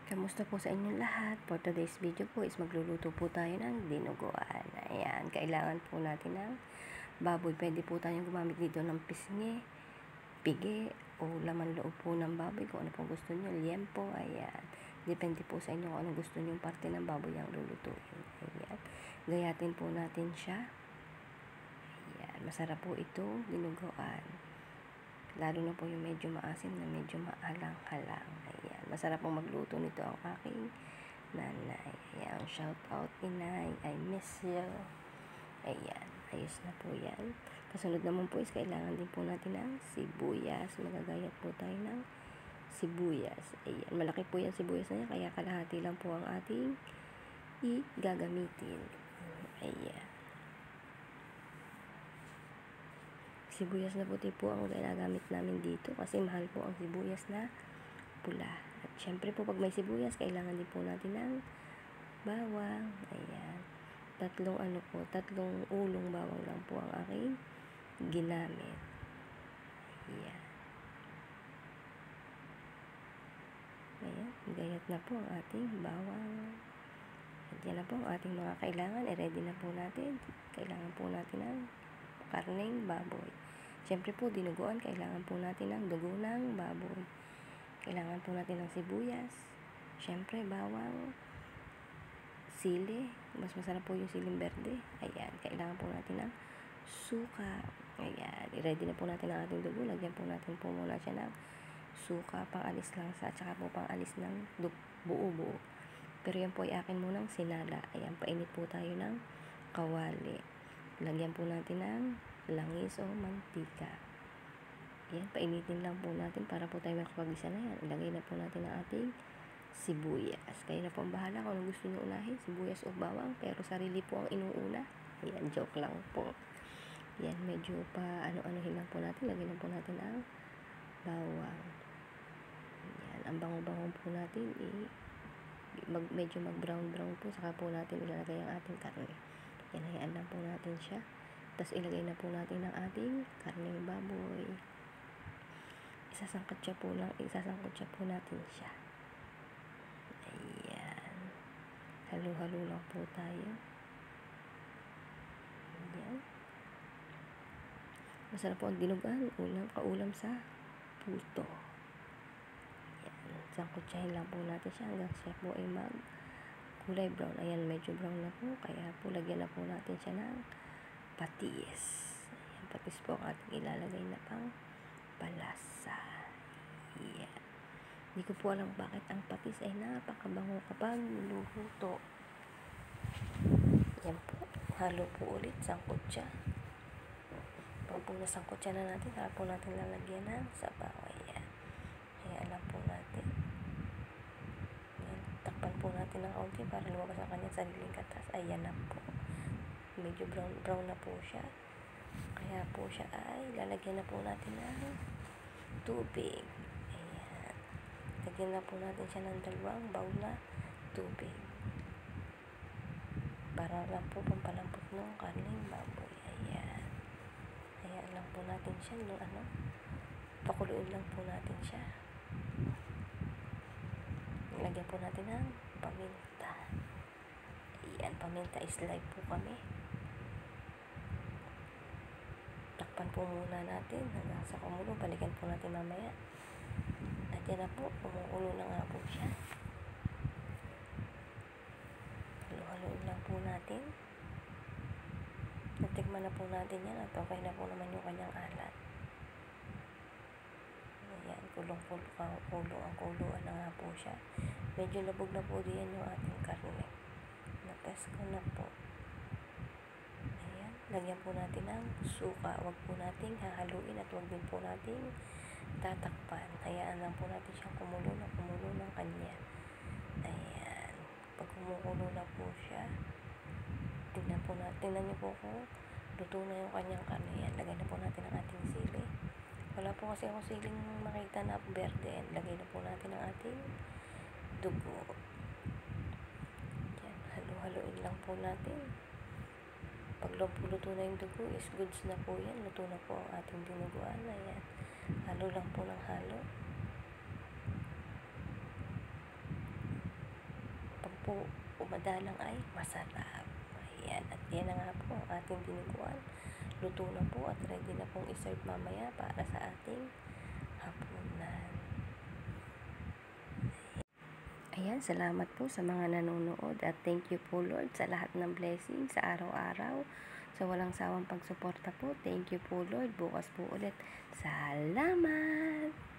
Kamusta po sa inyong lahat? For today's video po is magluluto po tayo ng dinuguan. Ayan, kailangan po natin ng baboy. Pwede po tayong gumamit dito ng pisngi, pigi, o laman loob po ng baboy. Kung ano pong gusto nyo, liempo, ayan. Depende po sa inyo kung anong gusto nyo parte ng baboy ang lulutuin. Ayan, gayatin po natin siya. Ayan, masarap po ito, dinuguan. Lalo na po yung medyo maasim na medyo maalang-halang. Ayan. Masarap pong magluto nito ang aking nanay. Ayan. Shout out, inay. I miss you. Ayan. Ayos na po yan. Kasunod naman po is kailangan din po natin ng sibuyas. Magagayat po tayo ng sibuyas. Ayan. Malaki po yan sibuyas na yan. Kaya kalahati lang po ang ating gagamitin. Ayan. Sibuyas na puti po ang ginagamit namin dito kasi mahal po ang sibuyas na pula. At syempre po pag may sibuyas, kailangan din po natin ng bawang. Ayan. Tatlong ulong bawang lang po ang aking ginamit. Ayan. Ayan. Gayat na po ang ating bawang. At yan na po ang ating mga kailangan. I-ready na po natin. Kailangan po natin ng karneng baboy. Siyempre po, dinuguan, kailangan po natin ng dugo ng baboy. Kailangan po natin ng sibuyas. Siyempre, bawang, sili. Mas masarap po yung siling berde. Ayan, kailangan po natin ng suka. Ayan, i-ready na po natin ang ating dugo. Lagyan po natin po muna siya ng suka, pang-alis lang sa, tsaka po pang-alis ng buo-buo. Pero yan po ay akin munang sinala. Ayan, painit po tayo ng kawali. Lagyan po natin ng langis o mantika. Ayan, painitin lang po natin para po tayo makapag-isa na yan. Ilagay na po natin ang ating sibuyas. Kayo na po ang bahala kung ano gusto nyo unahin, sibuyas o bawang, pero sarili po ang inuuna. Ayan, joke lang po. Ayan, medyo pa ano-anuhin lang po natin. Lagyan na po natin ang bawang. Ayan, ang bango-bango po natin medyo mag-brown-brown po, saka po natin ilalagay ang ating karne. Yan, hayaan lang po natin siya. Tapos ilagay na po natin ang ating karneng baboy. Isasangkot siya po natin siya. Ayan. Halo-halo lang po tayo. Ayan. Masarap po ang dinuguan. Kaulam sa puto. Ayan. Sangkotsahin lang po natin siya hanggang siya po ay kulay brown. Ayan, medyo brown na po. Kaya po, lagyan na po natin siya ng patis. Ayan, patis po ang ating ilalagay na pang palasa. Ayan. Hindi ko po alam bakit ang patis ay napakabango kapag luto. Ayan po. Halo po ulit. Sangkotsa. Pag po nasangkotsa na natin, saka po natin lalagyan ng sabaw. Ayan. Ayan lang po natin. Takpan po natin ng kaunti para lumabas ang kanyang sariling katas. Ayan na po. Medyo brown na po siya. Kaya po siya ay lalagyan na po natin ng tubig. Ayan. Lagyan na po natin siya ng 2 bowl na tubig. Para lang po pampalambot ng karneng baboy. Ayan. Ayan lang po natin siya. Pakuluin lang po natin siya. Lagyan po natin ng paminta. Ayan, paminta is live po kami. Takpan po muna natin hanggang sa kumulo. Balikan po natin mamaya. At yan na po, kumukulo na nga po siya. Halo-haloin lang po natin. Natikman na po natin yan at okay na po naman yung kanyang alat. Ayan, kuluan na nga po siya. Medyo labog na po diyan yung ating karne. Napesko na po. Ayan, lagyan po natin ng suka. Huwag po nating hahaluin at huwag din po nating tatakpan. Hayaan lang po natin siyang kumulo ng kanya. Ayan. Pag kumukulo na po siya, tingnan niyo po kung luto na yung kanyang karne. Ayan, lagay na po natin ang ating sili. Wala po kasi akong siling makita na berde. Lagay na po natin ang ating dugo. Yan, halo-haloin lang po natin. Pag luto na yung dugo is goods na po yan. Luto na po ang ating dinuguan. Ayan, halo lang po ng halo. po umadalang ay masarap. Ayan, at yan na nga po ang ating dinuguan. Luto na po at ready na pong iserve mamaya para sa ating hapunan. Ayan, salamat po sa mga nanonood at thank you po Lord sa lahat ng blessing sa araw-araw. Sa walang sawang pagsuporta po. Thank you po Lord. Bukas po ulit. Salamat!